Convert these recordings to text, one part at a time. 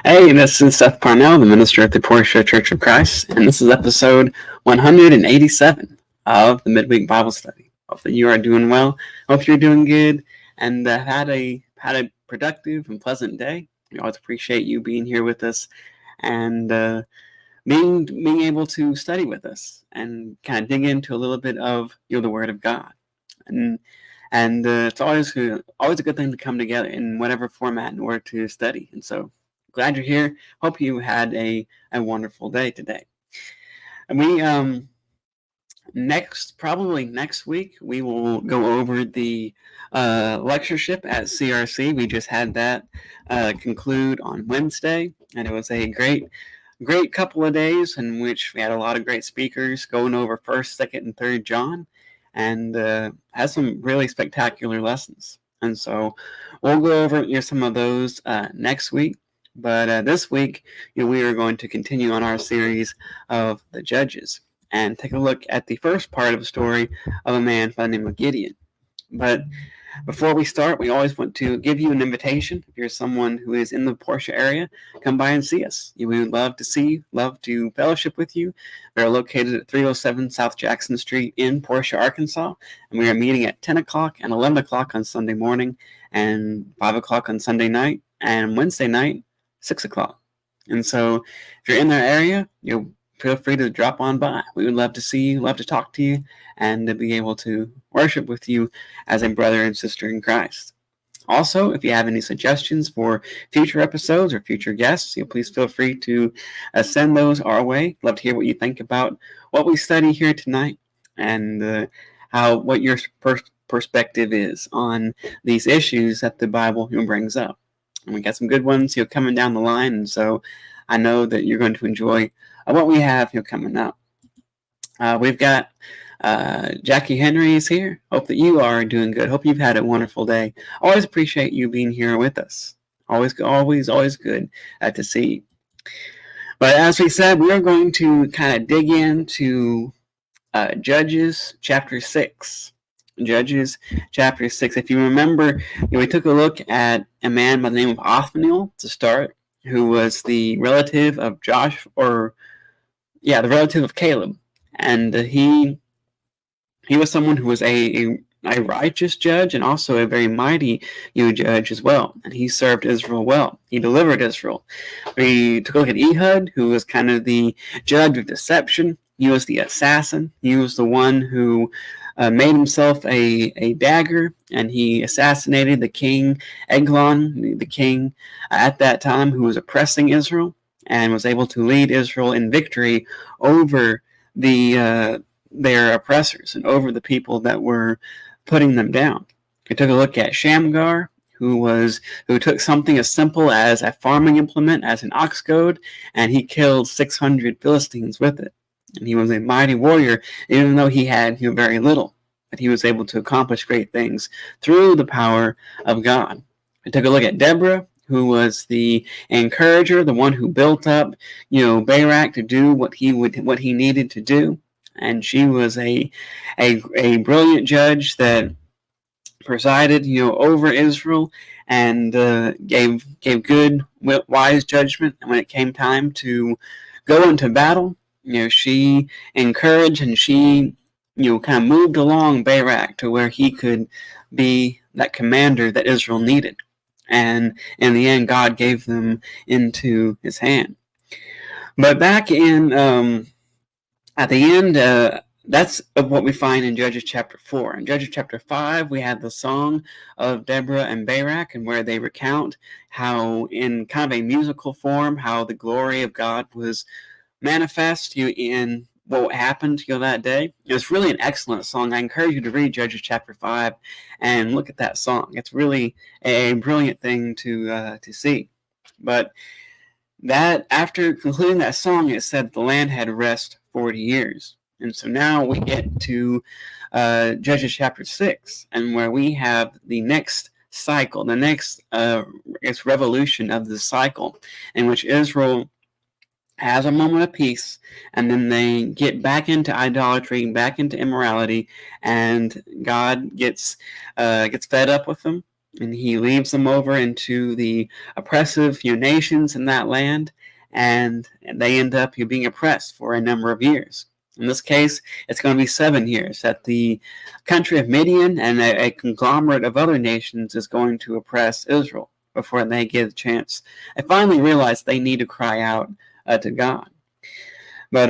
Hey, this is Seth Parnell, the minister at the Portia Church of Christ, and this is episode 187 of the Midweek Bible Study. Hope that you are doing well. Hope you're doing good, and had a productive and pleasant day. We always appreciate you being here with us, and being able to study with us and kind of dig into a little bit of the Word of God, and it's always a good thing to come together in whatever format in order to study. And so, glad you're here. Hope you had a wonderful day today. And we probably next week, we will go over the lectureship at CRC. We just had that conclude on Wednesday, and it was a great couple of days in which we had a lot of great speakers going over 1st, 2nd, and 3rd John, and had some really spectacular lessons. And so we'll go over some of those next week. But this week, we are going to continue on our series of the Judges and take a look at the first part of the story of a man by the name of Gideon. But before we start, we always want to give you an invitation. If you're someone who is in the Portia area, come by and see us. We would love to see you, love to fellowship with you. We are located at 307 South Jackson Street in Portia, Arkansas, and we are meeting at 10 o'clock and 11 o'clock on Sunday morning, and 5 o'clock on Sunday night, and Wednesday night, 6 o'clock. And so if you're in that area, feel free to drop on by. We would love to see you, love to talk to you, and to be able to worship with you as a brother and sister in Christ. Also, if you have any suggestions for future episodes or future guests, please feel free to send those our way. Love to hear what you think about what we study here tonight, and what your perspective is on these issues that the Bible brings up. And we got some good ones coming down the line, and so I know that you're going to enjoy what we have coming up. We've got Jackie Henry is here. Hope that you are doing good. Hope you've had a wonderful day. Always appreciate you being here with us. Always good to see you. But as we said, we are going to kind of dig into Judges chapter 6. Judges chapter 6. If you remember, we took a look at a man by the name of Othniel to start, who was the relative of the relative of Caleb, and he was someone who was a righteous judge and also a very mighty judge as well, and he served Israel well. He delivered Israel. We took a look at Ehud, who was kind of the judge of deception. He was the assassin. He was the one who made himself a dagger, and he assassinated the king Eglon, the king at that time, who was oppressing Israel, and was able to lead Israel in victory over their oppressors and over the people that were putting them down. We took a look at Shamgar, who took something as simple as a farming implement, as an ox goad, and he killed 600 Philistines with it. And he was a mighty warrior, even though he had very little. But he was able to accomplish great things through the power of God. I took a look at Deborah, who was the encourager, the one who built up, Barak to do what he needed to do. And she was a brilliant judge that presided, over Israel, and gave good, wise judgment. And when it came time to go into battle, she encouraged, and she, kind of moved along Barak to where he could be that commander that Israel needed. And in the end, God gave them into his hand. But back in, at the end, that's what we find in Judges chapter 4. In Judges chapter 5, we have the song of Deborah and Barak, and where they recount how, in kind of a musical form, how the glory of God was manifest in what happened that day. It's really an excellent song. I encourage you to read Judges chapter 5 and look at that song. It's really a brilliant thing to see. But that after concluding that song, it said the land had rest 40 years. And so now we get to Judges chapter 6, and where we have the next cycle, the next revolution of the cycle, in which Israel has a moment of peace, and then they get back into idolatry, back into immorality, and God gets fed up with them, and he leads them over into the oppressive nations in that land, and they end up being oppressed for a number of years. In this case, it's going to be 7 years that the country of Midian and a conglomerate of other nations is going to oppress Israel before they get a chance. I finally realized they need to cry out to God. But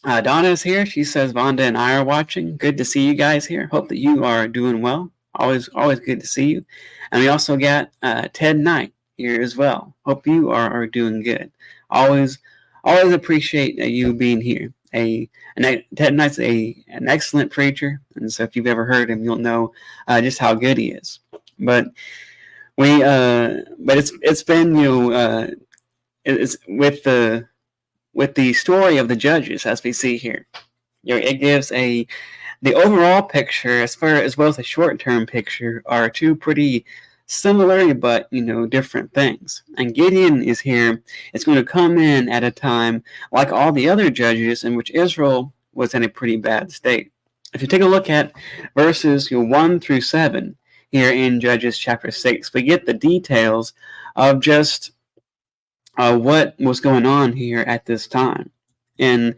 Donna is here. She says Vonda and I are watching. Good to see you guys here. Hope that you are doing well. Always good to see you. And we also got Ted Knight here as well. Hope you are doing good. Always appreciate you being here. Ted Knight's an excellent preacher, and so if you've ever heard him, you'll know just how good he is. But it's been it's with the story of the judges, as we see here. It gives the overall picture, as well as the short-term picture, are two pretty similar but different things. And Gideon is here. It's going to come in at a time like all the other judges in which Israel was in a pretty bad state. If you take a look at verses 1 through 7 here in Judges chapter 6, we get the details of just what was going on here at this time. And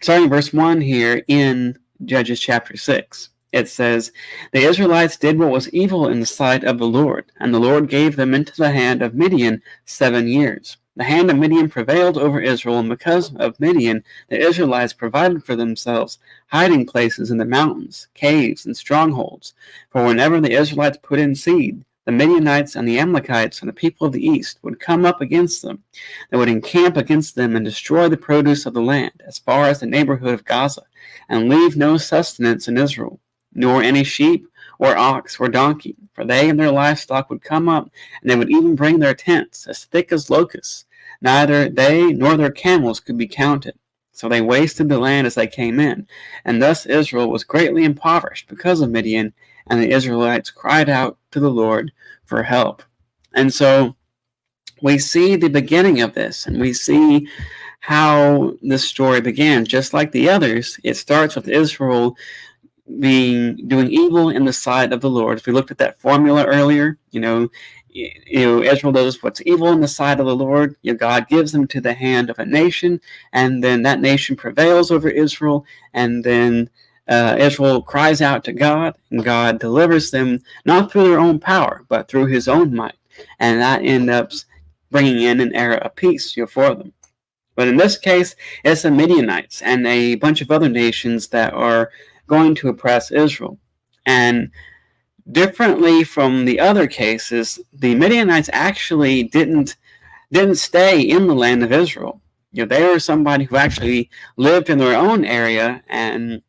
starting verse 1 here in Judges chapter 6, it says, "The Israelites did what was evil in the sight of the Lord, and the Lord gave them into the hand of Midian 7 years. The hand of Midian prevailed over Israel, and because of Midian, the Israelites provided for themselves hiding places in the mountains, caves, and strongholds. For whenever the Israelites put in seed, the Midianites and the Amalekites and the people of the east would come up against them. They would encamp against them and destroy the produce of the land, as far as the neighborhood of Gaza, and leave no sustenance in Israel, nor any sheep or ox or donkey. For they and their livestock would come up, and they would even bring their tents as thick as locusts. Neither they nor their camels could be counted. So they wasted the land as they came in, and thus Israel was greatly impoverished because of Midian, and the Israelites cried out to the Lord for help." And so we see the beginning of this, and we see how this story began. Just like the others, it starts with Israel doing evil in the sight of the Lord. If we looked at that formula earlier, Israel does what's evil in the sight of the Lord. God gives them to the hand of a nation, and then that nation prevails over Israel, and then Israel cries out to God, and God delivers them not through their own power, but through his own might. And that ends up bringing in an era of peace for them. But in this case, it's the Midianites and a bunch of other nations that are going to oppress Israel. And differently from the other cases, the Midianites actually didn't stay in the land of Israel. They were somebody who actually lived in their own area and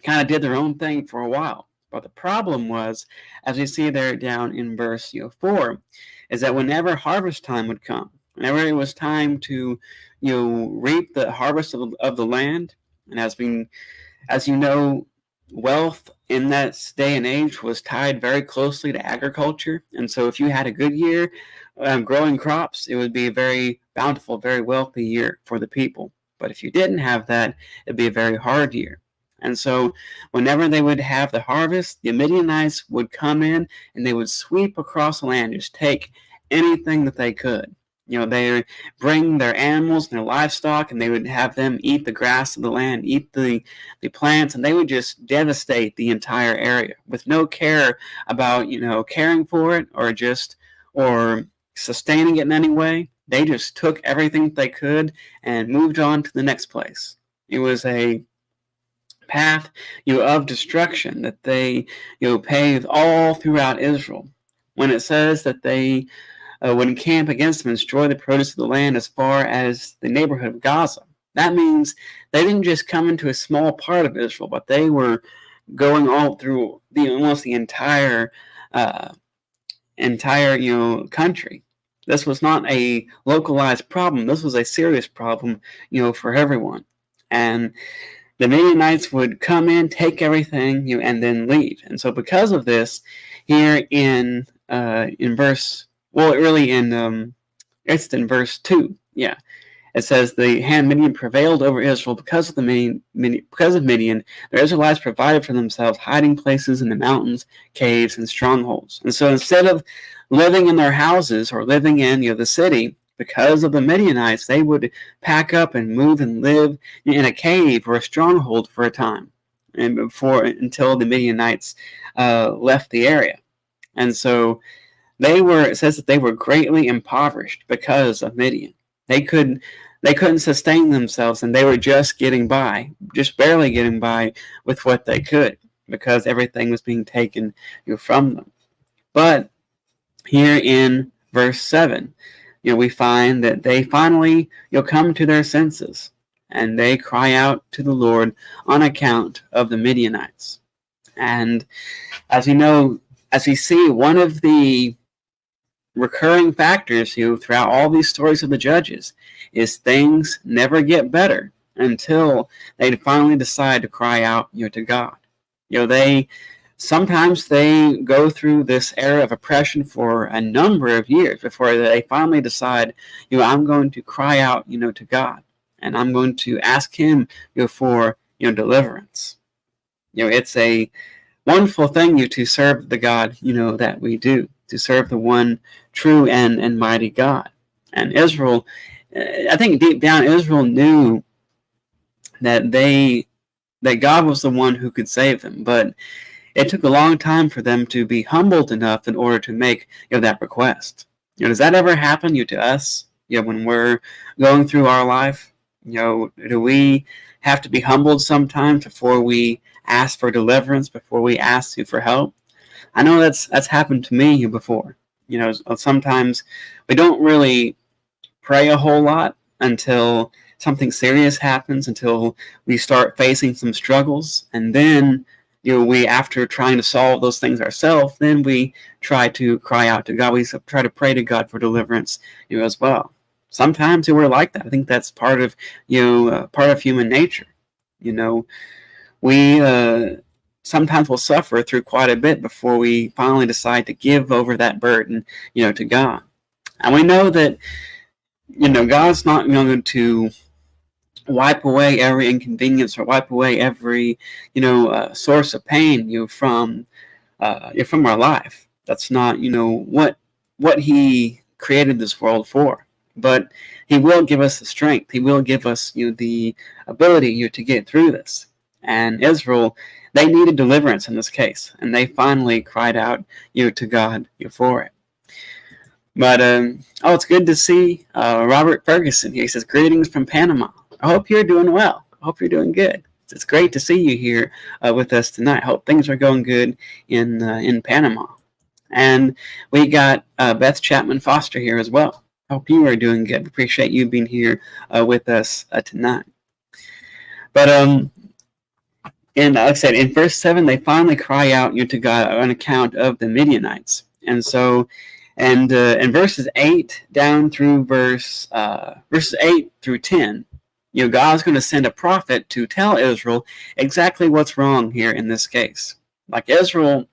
kind of did their own thing for a while. But the problem was, as we see there down in verse 4, is that whenever harvest time would come, whenever it was time to reap the harvest of the land, and as you know, wealth in that day and age was tied very closely to agriculture. And so if you had a good year growing crops, it would be a very bountiful, very wealthy year for the people. But if you didn't have that, it'd be a very hard year. And so whenever they would have the harvest, the Midianites would come in and they would sweep across the land, just take anything that they could. They would bring their animals and their livestock, and they would have them eat the grass of the land, eat the plants, and they would just devastate the entire area with no care about, caring for it or sustaining it in any way. They just took everything they could and moved on to the next place. It was a path of destruction that they paved all throughout Israel. When it says that they would encamp against them and destroy the produce of the land as far as the neighborhood of Gaza, that means they didn't just come into a small part of Israel, but they were going all through almost the entire country. This was not a localized problem. This was a serious problem, for everyone. And the Midianites would come in, take everything, and then leave. And so because of this, here in verse, well, really it's in verse 2, yeah. It says the hand of Midian prevailed over Israel because of Midian. The Israelites provided for themselves hiding places in the mountains, caves, and strongholds. And so instead of living in their houses or living in the city, because of the Midianites, they would pack up and move and live in a cave or a stronghold for a time, and until the Midianites left the area. And so it says that they were greatly impoverished because of Midian. They couldn't sustain themselves, and they were just getting by, just barely getting by with what they could, because everything was being taken from them. But here in verse 7, we find that they finally come to their senses, and they cry out to the Lord on account of the Midianites. And as we see, one of the recurring factors throughout all these stories of the judges is things never get better until they finally decide to cry out to God. Sometimes they go through this era of oppression for a number of years before they finally decide, I'm going to cry out to God, and I'm going to ask him for deliverance. It's a wonderful thing to serve the God that we do, to serve the one true and mighty God. And Israel, I think deep down, Israel knew that God was the one who could save them, but it took a long time for them to be humbled enough in order to make that request. Does that ever happen to us? When we're going through our life, do we have to be humbled sometimes before we ask for deliverance, before we ask for help? I know that's happened to me before. Sometimes we don't really pray a whole lot until something serious happens, until we start facing some struggles, and then we, after trying to solve those things ourselves, then we try to cry out to God. We try to pray to God for deliverance as well. Sometimes we're like that. I think that's part of human nature. We sometimes will suffer through quite a bit before we finally decide to give over that burden to God. And we know that God's not going to wipe away every inconvenience or wipe away every source of pain from our life. That's not what he created this world for. But he will give us the strength. He will give us the ability to get through this. And Israel, they needed deliverance in this case, and they finally cried out to God for it. But it's good to see Robert Ferguson. He says, "Greetings from Panama. I hope you're doing well. I hope you're doing good. It's great to see you here with us tonight. I hope things are going good in Panama." And we got Beth Chapman Foster here as well. I hope you are doing good. Appreciate you being here with us tonight. But and like I said, in verse 7, they finally cry out to God on account of the Midianites. And so, in verses 8 down through verses 8 through 10, God's going to send a prophet to tell Israel exactly what's wrong here in this case. Like Israel,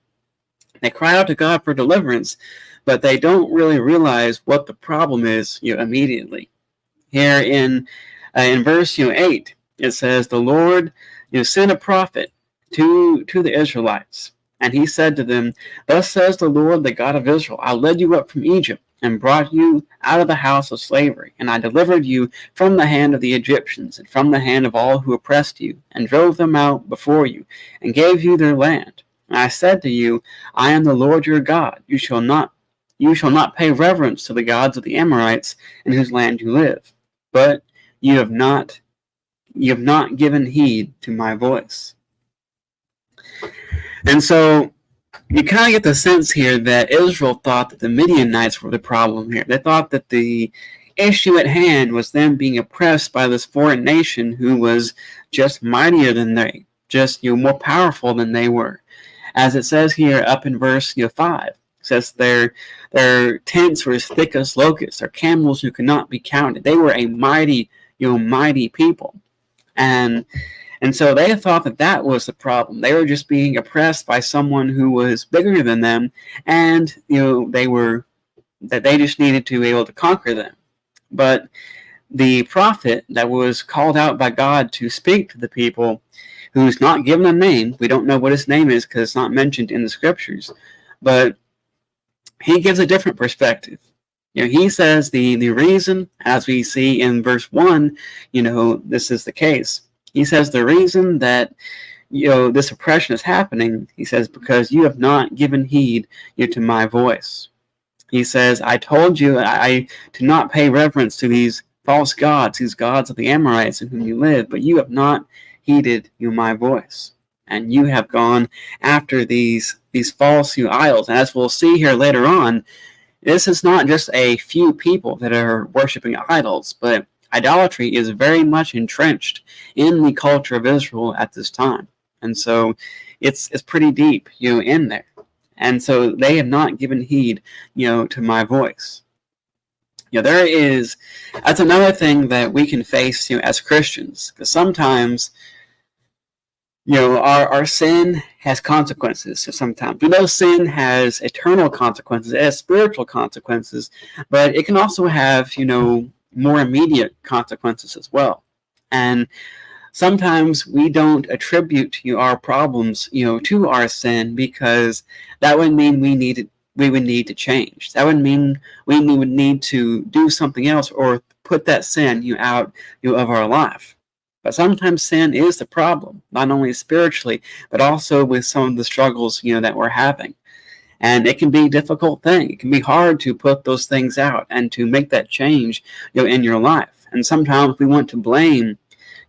they cry out to God for deliverance, but they don't really realize what the problem is immediately. Here in verse 8, it says, "The Lord sent a prophet to the Israelites, and he said to them, 'Thus says the Lord, the God of Israel, I led you up from Egypt and brought you out of the house of slavery, and I delivered you from the hand of the Egyptians and from the hand of all who oppressed you, and drove them out before you, and gave you their land. And I said to you, I am the Lord your God. You shall not pay reverence to the gods of the Amorites in whose land you live. But you have not given heed to my voice.'" And so you kind of get the sense here that Israel thought that the Midianites were the problem here. They thought that the issue at hand was them being oppressed by this foreign nation who was just mightier than they, just more powerful than they were. As it says here up in verse 5, it says their tents were as thick as locusts, their camels who could not be counted. They were a mighty people. And so they thought that was the problem. They were just being oppressed by someone who was bigger than them, and they just needed to be able to conquer them. But the prophet that was called out by God to speak to the people, who's not given a name. We don't know what his name is because it's not mentioned in the scriptures, but he gives a different perspective. He says the reason, as we see in verse 1, this is the case. He says the reason that this oppression is happening, he says, because you have not given heed to my voice. He says, I told you I to not pay reverence to these false gods, these gods of the Amorites in whom you live, but you have not heeded my voice. And you have gone after these false idols. And as we'll see here later on, this is not just a few people that are worshiping idols, but idolatry is very much entrenched in the culture of Israel at this time. And so it's pretty deep, in there. And so they have not given heed, to my voice. That's another thing that we can face, as Christians, because sometimes, our sin has consequences. So sometimes we know sin has eternal consequences, it has spiritual consequences, but it can also have, more immediate consequences as well. And sometimes we don't attribute our problems, to our sin, because that would mean we would need to change. That would mean we would need to do something else or put that sin out of our life. But sometimes sin is the problem, not only spiritually, but also with some of the struggles that we're having. And it can be a difficult thing. It can be hard to put those things out and to make that change in your life. And sometimes we want to blame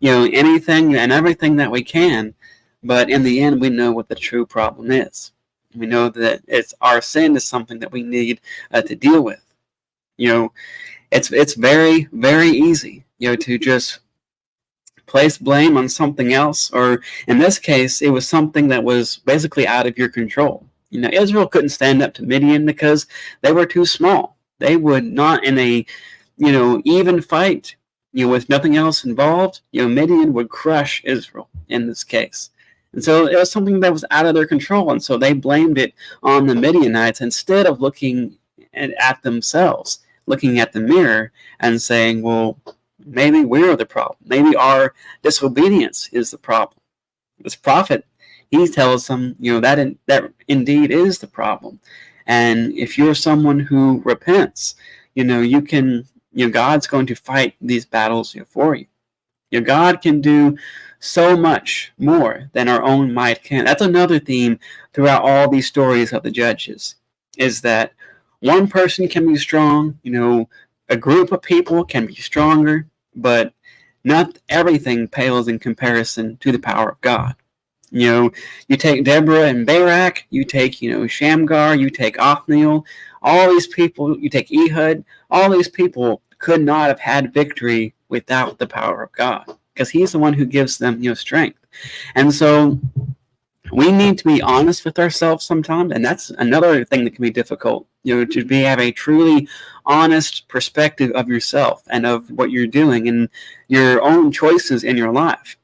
anything and everything that we can, but in the end we know what the true problem is. We know that it's our sin is something that we need to deal with. It's very, very easy to just place blame on something else, or in this case it was something that was basically out of your control. Israel couldn't stand up to Midian because they were too small. They would not, in a even fight, with nothing else involved, Midian would crush Israel in this case. And so it was something that was out of their control, and so they blamed it on the Midianites instead of looking at themselves, looking at the mirror and saying, well, maybe we're the problem. Maybe our disobedience is the problem. This prophet, he tells them, that indeed is the problem. And if you're someone who repents, you can, God's going to fight these battles for you. God can do so much more than our own might can. That's another theme throughout all these stories of the judges, is that one person can be strong, a group of people can be stronger, but not everything pales in comparison to the power of God. You take Deborah and Barak, you take, Shamgar, you take Othniel, all these people, you take Ehud, all these people could not have had victory without the power of God, because he's the one who gives them, strength. And so we need to be honest with ourselves sometimes, and that's another thing that can be difficult, to have a truly honest perspective of yourself and of what you're doing and your own choices in your life,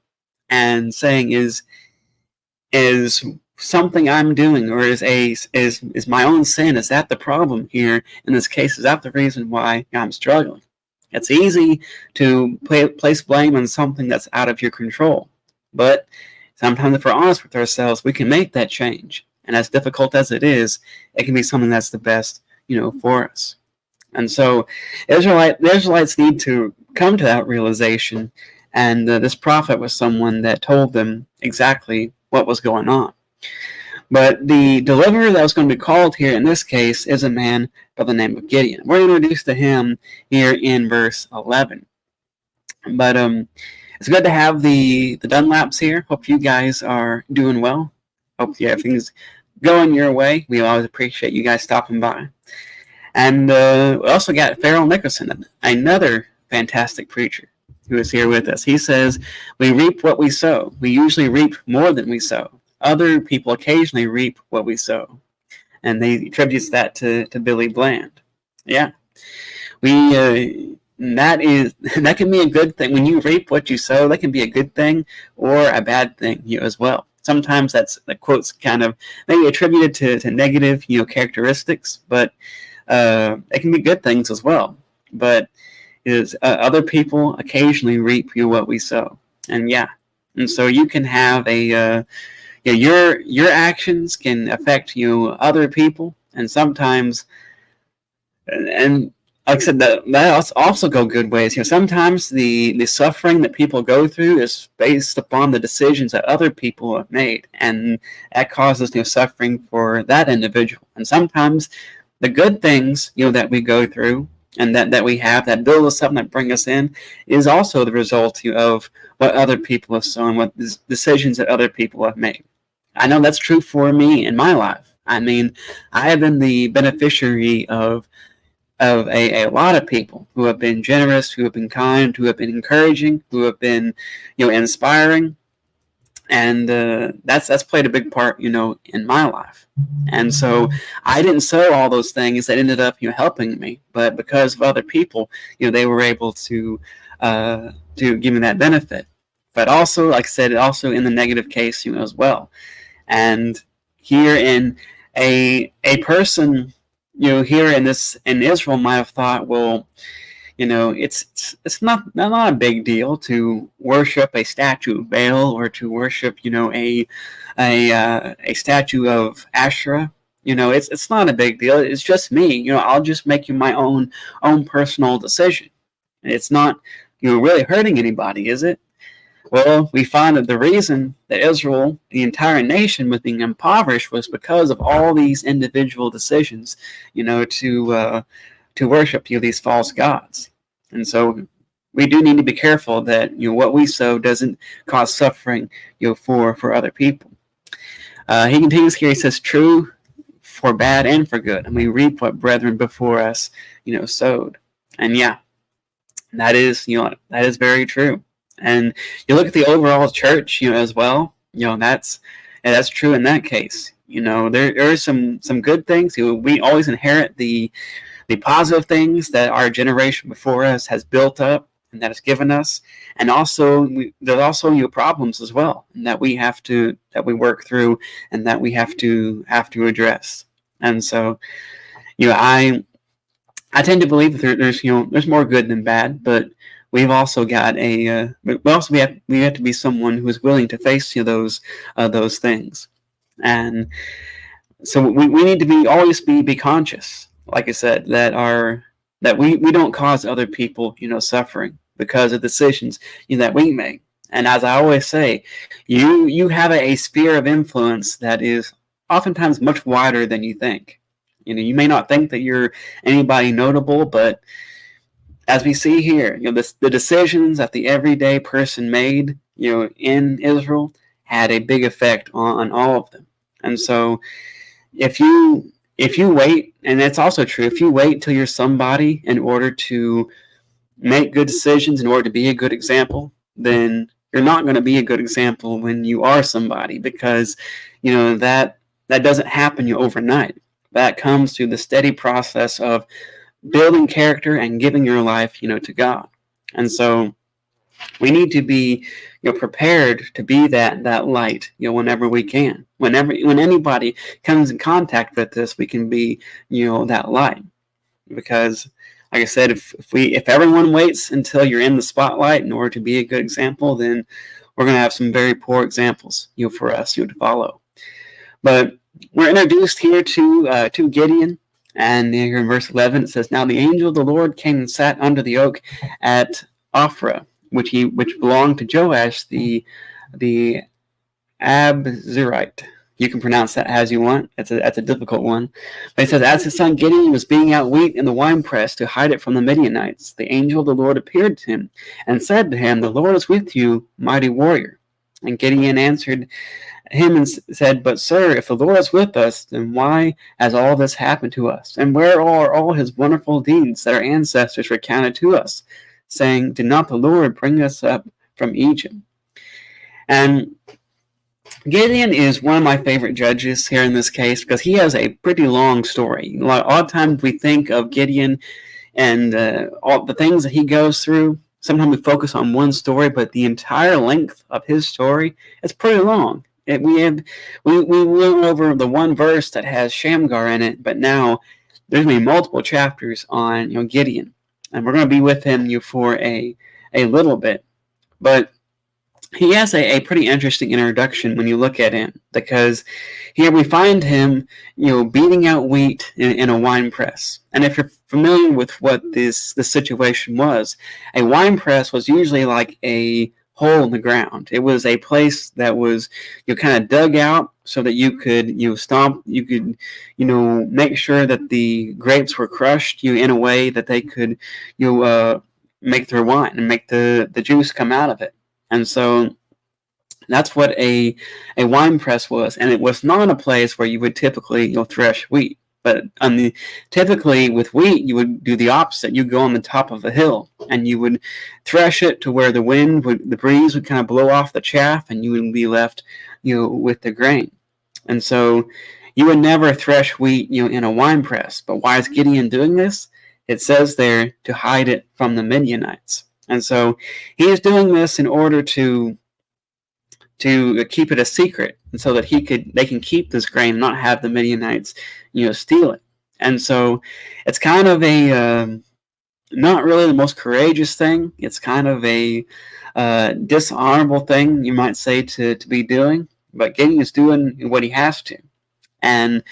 and saying, is something I'm doing, or is my own sin, is that the problem here in this case? Is that the reason why I'm struggling? It's easy to place blame on something that's out of your control, but sometimes if we're honest with ourselves, we can make that change. And as difficult as it is, it can be something that's the best, for us. And so the Israelites need to come to that realization, and this prophet was someone that told them exactly what was going on. But the deliverer that was going to be called here in this case is a man by the name of Gideon. We're introduced to him here in verse 11. But it's good to have the Dunlaps here. Hope you guys are doing well. Hope everything's going your way. We always appreciate you guys stopping by. And we also got Farrell Nicholson, another fantastic preacher who is here with us. He says, we reap what we sow. We usually reap more than we sow. Other people occasionally reap what we sow. And they attributes that to Billy Bland. Yeah. That can be a good thing. When you reap what you sow, that can be a good thing or a bad thing, as well. Sometimes the quote's kind of maybe attributed to negative, characteristics, but it can be good things as well. But is other people occasionally reap what we sow. And so you can have your actions can affect other people, and sometimes, and like I said, that also go good ways. Sometimes the suffering that people go through is based upon the decisions that other people have made, and that causes suffering for that individual. And sometimes the good things that we go through and that we have that build us up and that bring us in is also the result of what other people have sown, what decisions that other people have made. I know that's true for me in my life. I mean, I have been the beneficiary of a lot of people who have been generous, who have been kind, who have been encouraging, who have been inspiring, and that's played a big part in my life. And so I didn't sow all those things that ended up helping me, but because of other people, they were able to give me that benefit. But also, like I said, also in the negative case as well. And here in a person here in Israel might have thought, well, it's not a big deal to worship a statue of Baal or to worship a statue of Asherah. It's not a big deal. It's just me. I'll just make my own personal decision. It's not really hurting anybody, is it? Well, we find that the reason that Israel, the entire nation, was being impoverished was because of all these individual decisions, to worship these false gods. And so we do need to be careful that what we sow doesn't cause suffering for other people. He continues here. He says, "True for bad and for good, and we reap what brethren before us sowed." And that is very true. And you look at the overall church, as well. That's true in that case. There are some good things. We always inherit the positive things that our generation before us has built up and that has given us, and also there's also problems as well, and that we work through and that we have to address. And so, I tend to believe that there's more good than bad, but we've also got we have to be someone who is willing to face those things. And so we need to always be conscious, like I said, that we don't cause other people suffering because of decisions that we make. And as I always say, you have a sphere of influence that is oftentimes much wider than you think. You may not think that you're anybody notable, but as we see here, the decisions that the everyday person made, in Israel had a big effect on all of them. And so if you wait, and that's also true, if you wait till you're somebody in order to make good decisions, in order to be a good example, then you're not going to be a good example when you are somebody, because that doesn't happen overnight. That comes through the steady process of building character and giving your life to God. And so we need to be prepared to be that light whenever we can. When anybody comes in contact with us, we can be that light. Because like I said, if everyone waits until you're in the spotlight in order to be a good example, then we're going to have some very poor examples for us to follow. But we're introduced here to Gideon. And here in verse 11 it says, "Now the angel of the Lord came and sat under the oak at Ophrah, which belonged to Joash the Abzerite." You can pronounce that as you want. That's a difficult one. But it says, "As his son Gideon was beating out wheat in the winepress to hide it from the Midianites, the angel of the Lord appeared to him and said to him, 'The Lord is with you, mighty warrior.' And Gideon answered him and said, 'But sir, if the Lord is with us, then why has all this happened to us? And where are all his wonderful deeds that our ancestors recounted to us, saying, Did not the Lord bring us up from Egypt?'" And Gideon is one of my favorite judges here in this case because he has a pretty long story. A lot of times we think of Gideon and all the things that he goes through. Sometimes we focus on one story, but the entire length of his story is pretty long. We went over the one verse that has Shamgar in it, but now there's going to be multiple chapters on Gideon. and we're going to be with him for a little bit. But he has a pretty interesting introduction when you look at him, because here we find him, beating out wheat in a wine press. And if you're familiar with what this situation was, a wine press was usually like a hole in the ground. It was a place that was kind of dug out so that you could make sure that the grapes were crushed in a way that they could make their wine and make the juice come out of it. And so that's what a wine press was. And it was not a place where you would typically thresh wheat. But typically with wheat, you would do the opposite. You go on the top of a hill and you would thresh it to where the breeze would kind of blow off the chaff, and you would be left with the grain. And so you would never thresh wheat in a wine press. But why is Gideon doing this? It says there to hide it from the Midianites. And so he is doing this in order to keep it a secret, and so that they can keep this grain and not have the Midianites steal it. And so it's kind of a not really the most courageous thing. It's kind of a dishonorable thing, you might say, to be doing. But Gideon is doing what he has to. And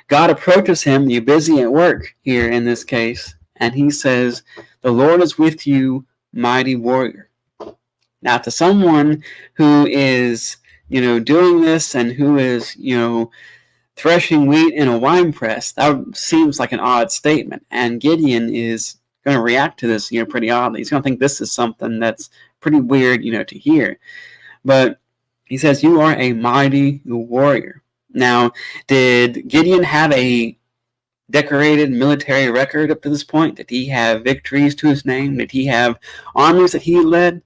God approaches him, you're busy at work here in this case, and he says, "The Lord is with you, mighty warrior." Now, to someone who is, doing this and who is, threshing wheat in a wine press, that seems like an odd statement. And Gideon is going to react to this, pretty oddly. He's going to think this is something that's pretty weird, to hear. But he says, "You are a mighty warrior." Now, did Gideon have a decorated military record up to this point? Did he have victories to his name? Did he have armies that he led?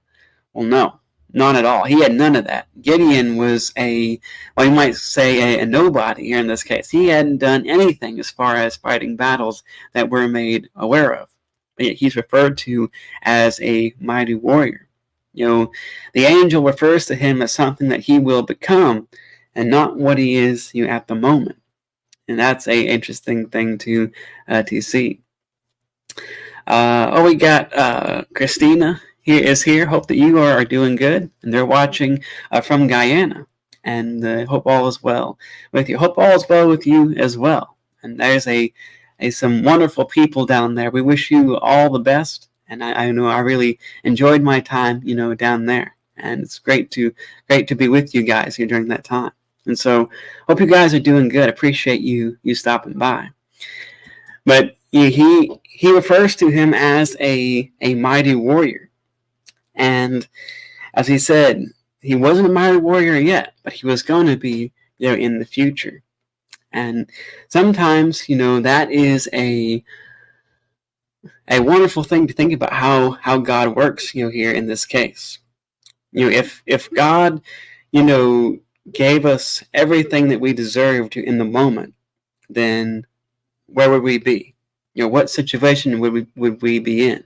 Well, no, not at all. He had none of that. Gideon was you might say a nobody here in this case. He hadn't done anything as far as fighting battles that we're made aware of. But yet he's referred to as a mighty warrior. The angel refers to him as something that he will become, and not what he is at the moment. And that's a interesting thing to see. We got Christina is here. Hope that you are doing good, and they're watching from Guyana, and hope all is well with you. Hope all is well with you as well. And there's some wonderful people down there. We wish you all the best, and I know I really enjoyed my time down there, and it's great to be with you guys here during that time. And so hope you guys are doing good. Appreciate you stopping by. But he refers to him as a mighty warrior. And as he said, he wasn't a mighty warrior yet, but he was going to be, in the future. And sometimes, that is a wonderful thing to think about how God works, here in this case. If God, gave us everything that we deserved in the moment, then where would we be? What situation would we be in?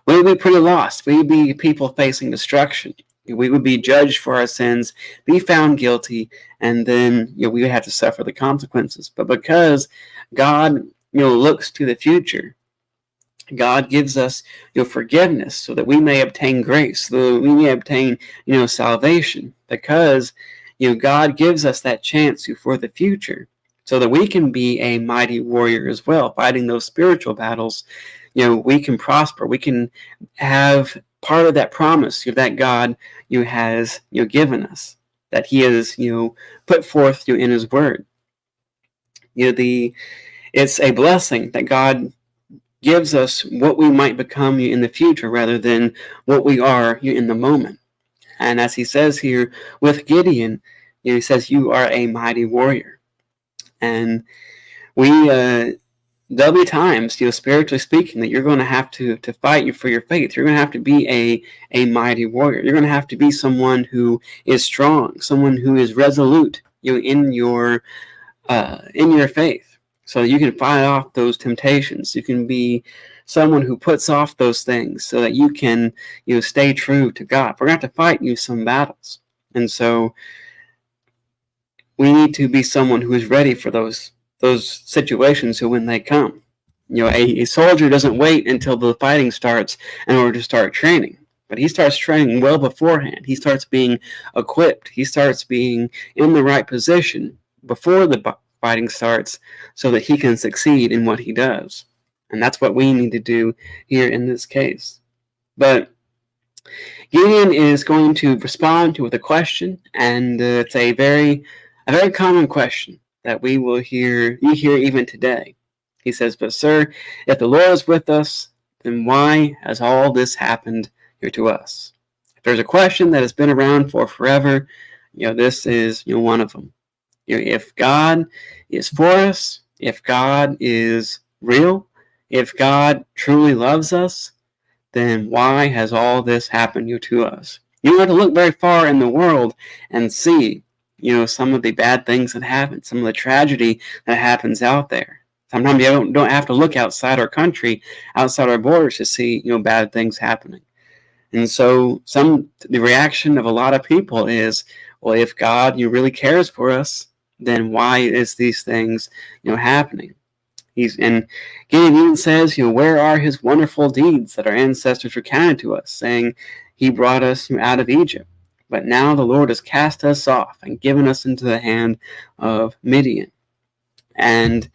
We would be pretty lost. We would be people facing destruction. We would be judged for our sins, be found guilty, and then we would have to suffer the consequences. But because God looks to the future, God gives us forgiveness so that we may obtain grace, so that we may obtain salvation, because God gives us that chance for the future, so that we can be a mighty warrior as well, fighting those spiritual battles. We can prosper. We can have part of that promise that God has given us, that He has put forth in His Word. It's a blessing that God gives us what we might become in the future, rather than what we are in the moment. And as he says here with Gideon, he says, "You are a mighty warrior." And there'll be times, spiritually speaking, that you're going to have to fight for your faith. You're going to have to be a mighty warrior. You're going to have to be someone who is strong, someone who is resolute, in your faith, so you can fight off those temptations. You can be someone who puts off those things, so that you can stay true to God. We're going to have to fight some battles, and so we need to be someone who is ready for those situations when they come. A soldier doesn't wait until the fighting starts in order to start training, but he starts training well beforehand. He starts being equipped. He starts being in the right position before the fighting starts so that he can succeed in what he does. And that's what we need to do here in this case. But Gideon is going to respond to with a question, and it's a very common question that you hear even today. He says, "But sir, if the Lord is with us, then why has all this happened here to us?" If there's a question that has been around for forever, this is one of them. If God is for us, if God is real, if God truly loves us, then why has all this happened to us? You don't have to look very far in the world and see, some of the bad things that happen, some of the tragedy that happens out there. Sometimes you don't have to look outside our country, outside our borders to see, bad things happening. And so the reaction of a lot of people is, well, if God really cares for us, then why is these things, happening? And Gideon says, where are his wonderful deeds that our ancestors recounted to us, saying he brought us out of Egypt? But now the Lord has cast us off and given us into the hand of Midian. And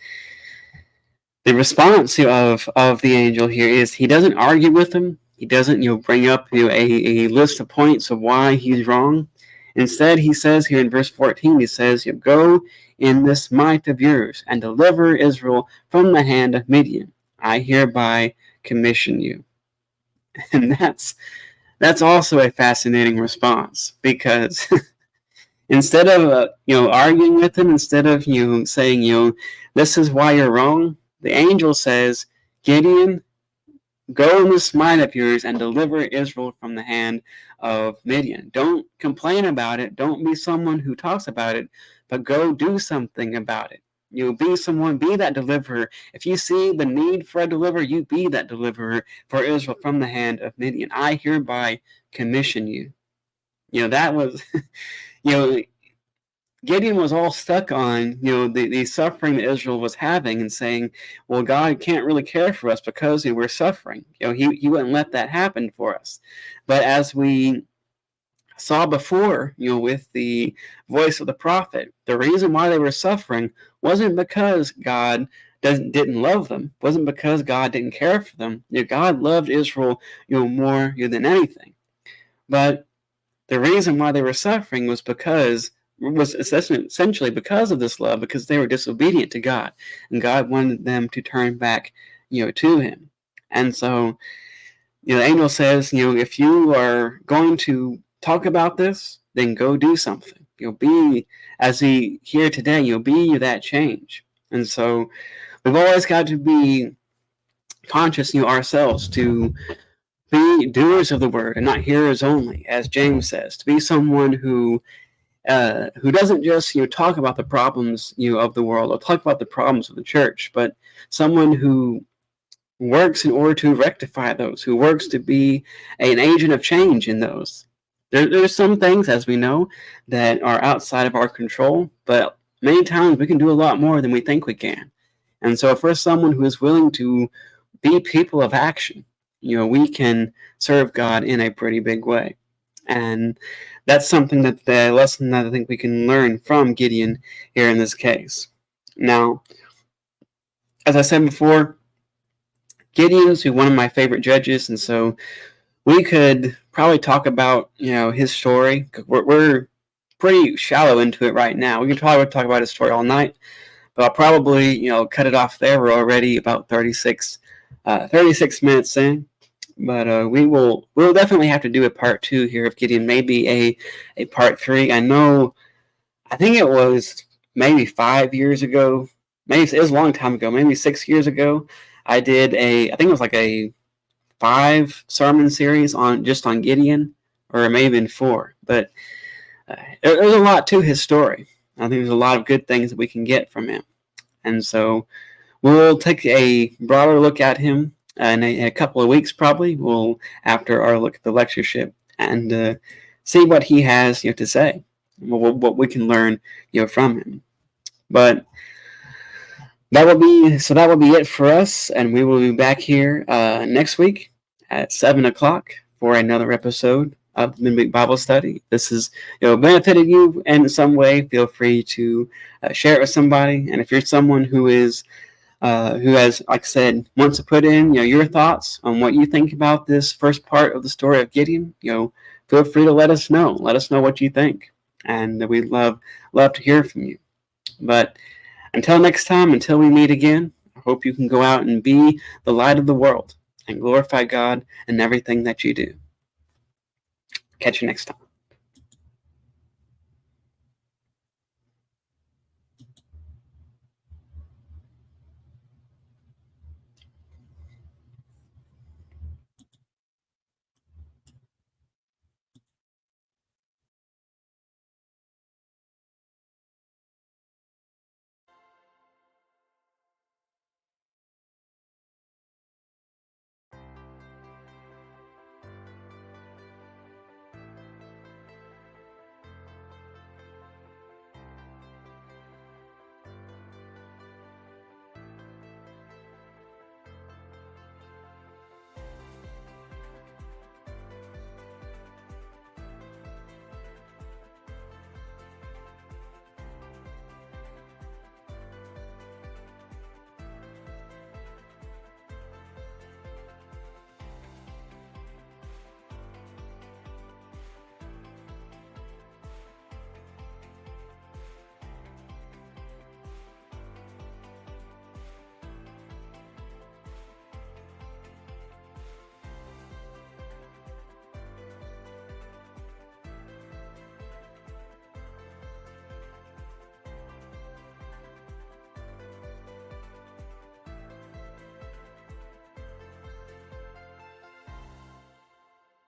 the response of the angel here is he doesn't argue with him. He doesn't bring up a list of points of why he's wrong. Instead, he says here in verse 14, he says, go in this might of yours and deliver Israel from the hand of Midian. I hereby commission you. And that's also a fascinating response, because instead of arguing with him, instead of saying this is why you're wrong, the angel says, Gideon, go in this might of yours and deliver Israel from the hand of Midian. Don't complain about it. Don't be someone who talks about it, but go do something about it. Be that deliverer. If you see the need for a deliverer, you be that deliverer for Israel from the hand of Midian. I hereby commission you. That was, Gideon was all stuck on, the suffering that Israel was having and saying, well, God can't really care for us because we're suffering. He wouldn't let that happen for us. But as we saw before, with the voice of the prophet, the reason why they were suffering wasn't because God didn't love them, wasn't because God didn't care for them. God loved Israel, more than anything. But the reason why they were suffering was essentially because of this love, because they were disobedient to God, and God wanted them to turn back, to Him. And so, the angel says, if you are going to talk about this, then go do something. Be, as we hear today, be that change. And so, we've always got to be conscious, ourselves, to be doers of the word and not hearers only, as James says, to be someone who doesn't just talk about the problems of the world or talk about the problems of the church, but someone who works in order to rectify those, who works to be an agent of change in those. There's some things, as we know, that are outside of our control, but many times we can do a lot more than we think we can. And so if we're someone who is willing to be people of action, we can serve God in a pretty big way. And that's something that the lesson that I think we can learn from Gideon here in this case. Now, as I said before, Gideon's one of my favorite judges, and so we could probably talk about his story. We're pretty shallow into it right now. We could probably talk about his story all night, but I'll probably cut it off there. We're already about 36 minutes in. But we'll definitely have to do a part 2 here of Gideon, maybe a part 3. I think it was maybe 5 years ago, maybe it was a long time ago, maybe 6 years ago. I did I think it was like a 5 sermon series on Gideon, or maybe even 4. But there's a lot to his story. I think there's a lot of good things that we can get from him, and so we'll take a broader look at him in a couple of weeks, probably. We'll, after our look at the lectureship, and see what he has to say, what we can learn from him. But That will be it for us, and we will be back here next week at 7 o'clock for another episode of the Midweek Bible Study. This is benefited you in some way. Feel free to share it with somebody, and if you're someone who has, like I said, wants to put in your thoughts on what you think about this first part of the story of Gideon, feel free to let us know. Let us know what you think, and we'd love to hear from you. But until next time, until we meet again, I hope you can go out and be the light of the world and glorify God in everything that you do. Catch you next time.